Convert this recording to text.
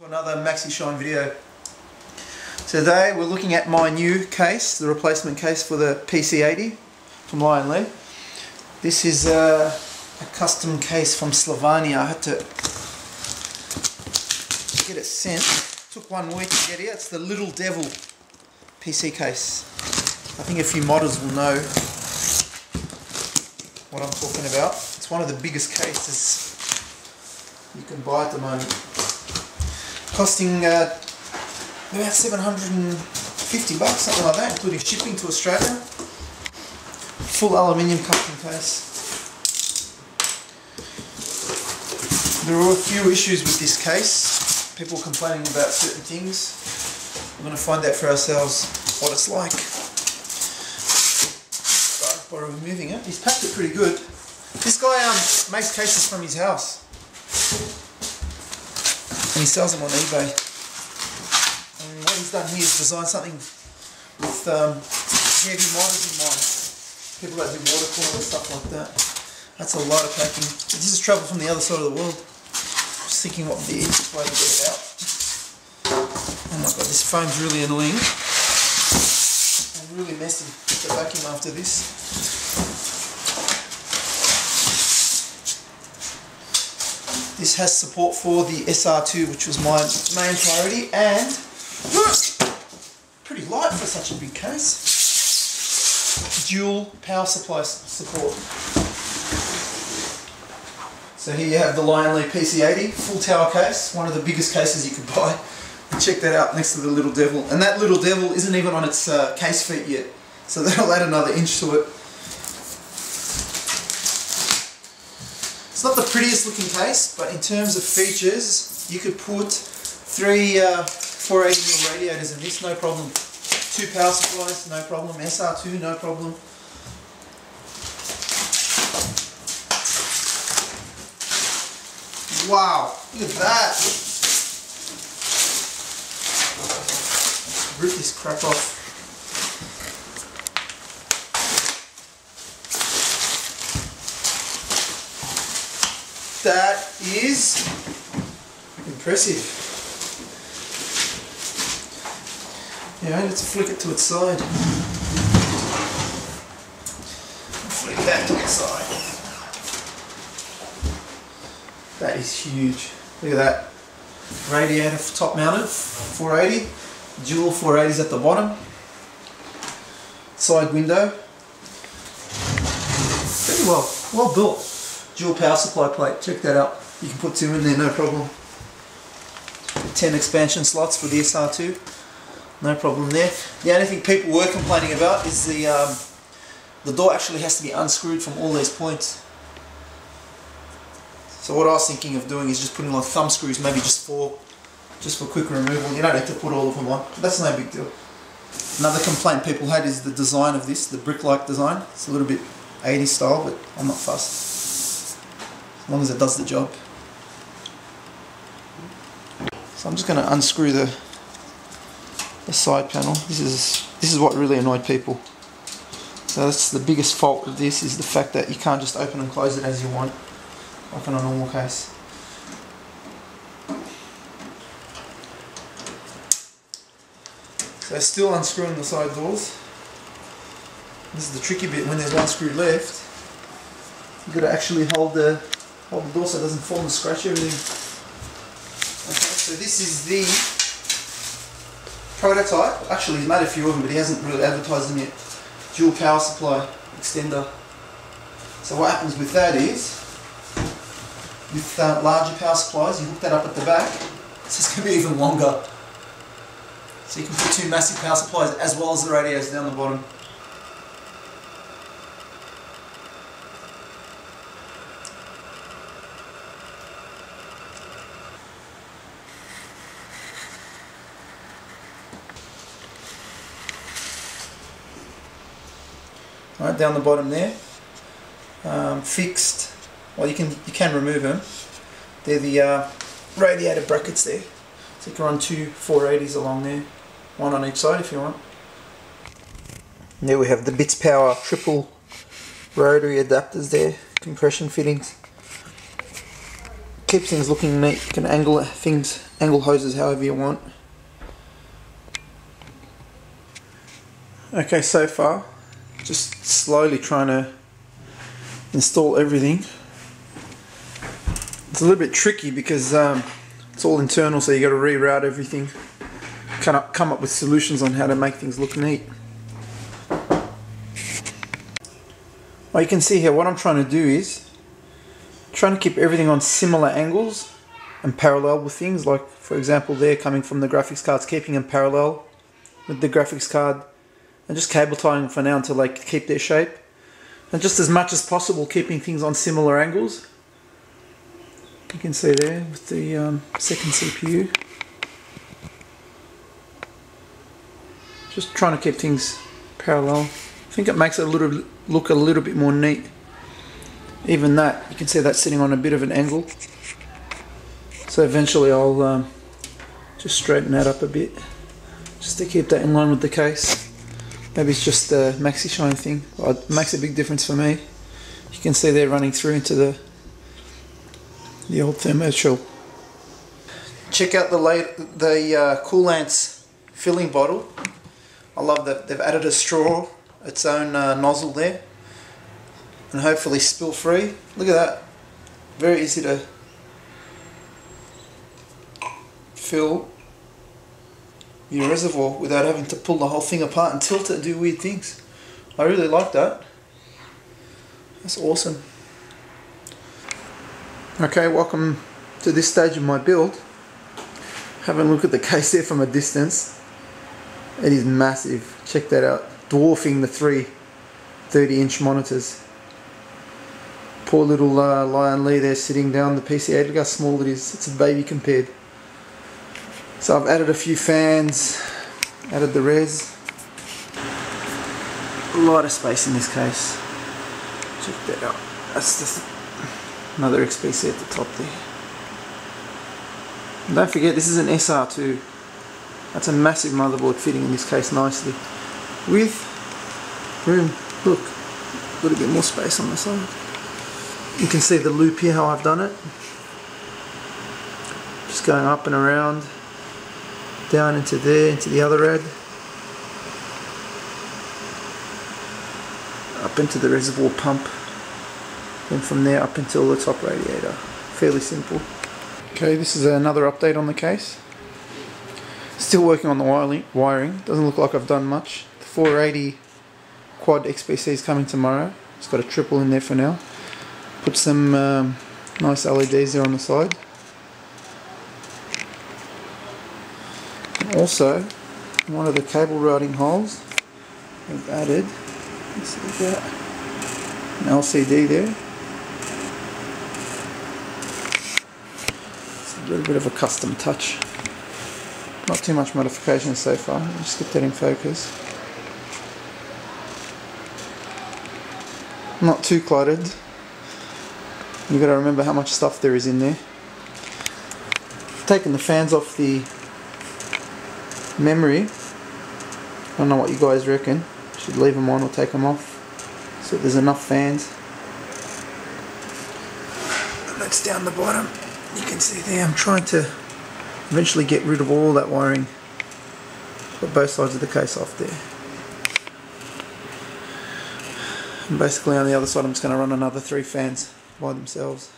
Another Maxishine video. Today we're looking at my new case, the replacement case for the PC80 from LittleDevil. This is a custom case from Slovenia. I had to get it sent. It took 1 week to get here. It's the LittleDevil PC case. I think a few modders will know what I'm talking about. It's one of the biggest cases you can buy at the moment. Costing about $750, something like that, including shipping to Australia. Full aluminium custom case. There are a few issues with this case. People complaining about certain things. We're going to find out for ourselves what it's like. Start by removing it. He's packed it pretty good. This guy makes cases from his house. And he sells them on eBay. And what he's done here is design something with heavy modders in mind. People that do water cooling and stuff like that. That's a lot of packing. This is travel from the other side of the world. Just thinking what would be the easiest way to get it out. Oh my god, this foam's really annoying. And really messy. The vacuum after this. This has support for the SR2, which was my main priority, and pretty light for such a big case. Dual power supply support. So here you have the LittleDevil PC80, full tower case, one of the biggest cases you could buy. And check that out next to the LittleDevil. And that LittleDevil isn't even on its case feet yet, so that'll add another inch to it. It's not the prettiest looking case, but in terms of features, you could put 3 480mm radiators in this, no problem. 2 power supplies, no problem. SR2, no problem. Wow, look at that! Rip this crap off. That is impressive. Yeah, let's flick it to its side. Flick that to its side. That is huge. Look at that. Radiator top mounted, 480. Dual 480s at the bottom. Side window. Very well built. Dual power supply plate, check that out. You can put 2 in there, no problem. 10 expansion slots for the SR2, no problem there. The only thing people were complaining about is the door actually has to be unscrewed from all these points. So what I was thinking of doing is just putting like thumb screws, maybe just for quick removal. You don't have to put all of them on, that's no big deal. Another complaint people had is the design of this, the brick-like design. It's a little bit 80s style, but I'm not fussed. As long as it does the job. So I'm just going to unscrew the side panel. This is what really annoyed people. So that's the biggest fault of this, is the fact that you can't just open and close it as you want, like on a normal case. So still unscrewing the side doors. This is the tricky bit. When there's one screw left, you've got to actually hold the door so it doesn't fall and scratch everything. Okay, so this is the prototype. Actually, he's made a few of them, but he hasn't really advertised them yet. Dual power supply extender. So what happens with that is, with larger power supplies, you hook that up at the back, so it's going to be even longer. So you can put 2 massive power supplies as well as the radiators down the bottom. Right down the bottom there, fixed. Well, you can remove them. They're the radiator brackets there. So you can run 2 480s along there, 1 on each side if you want. And there we have the Bits Power triple rotary adapters there, compression fittings. keeps things looking neat. You can angle hoses however you want. Okay, so far, just slowly trying to install everything. It's a little bit tricky because it's all internal, so you got to reroute everything. Come up with solutions on how to make things look neat. Well, you can see here what I'm trying to do is trying to keep everything on similar angles and parallel with things. Like for example, there coming from the graphics cards, keeping them parallel with the graphics card, and just cable tying for now until they keep their shape. And just as much as possible, keeping things on similar angles. You can see there with the second CPU. Just trying to keep things parallel. I think it makes it look a little bit more neat. Even that, you can see that sitting on a bit of an angle. So eventually I'll just straighten that up a bit, just to keep that in line with the case. Maybe it's just a Maxishine thing. Well, it makes a big difference for me. You can see they're running through into the old thermoshell. Check out the Coolant's filling bottle. I love that they've added a straw, its own nozzle there, and hopefully spill free. Look at that, very easy to fill your reservoir without having to pull the whole thing apart and tilt it and do weird things. I really like that. That's awesome. Okay, welcome to this stage of my build. Having a look at the case there from a distance. It is massive. Check that out. Dwarfing the three 30-inch monitors. Poor little Lion Lee there sitting down the PC8. Look how small it is. It's a baby compared. So I've added a few fans, added the res. A lot of space in this case. Check that out. That's just another XPC at the top there. And don't forget, this is an SR2. That's a massive motherboard fitting in this case nicely. With room, look, a little bit more space on the side. You can see the loop here, how I've done it. Just going up and around, down into there, into the other rad. Up into the reservoir pump. Then from there up until the top radiator. Fairly simple. Okay, this is another update on the case. Still working on the wiring. Doesn't look like I've done much. The 480 quad XPC is coming tomorrow. It's got a triple in there for now. Put some nice LEDs there on the side. And also, one of the cable routing holes, I've added, let's see that, an LCD there. It's a little bit of a custom touch. Not too much modification so far. Just get that in focus. Not too cluttered. You've got to remember how much stuff there is in there. Taking the fans off the memory. I don't know what you guys reckon. Should leave them on or take them off so there's enough fans. And that's down the bottom. You can see there I'm trying to eventually get rid of all that wiring. Got both sides of the case off there. And basically on the other side I'm just going to run another 3 fans by themselves.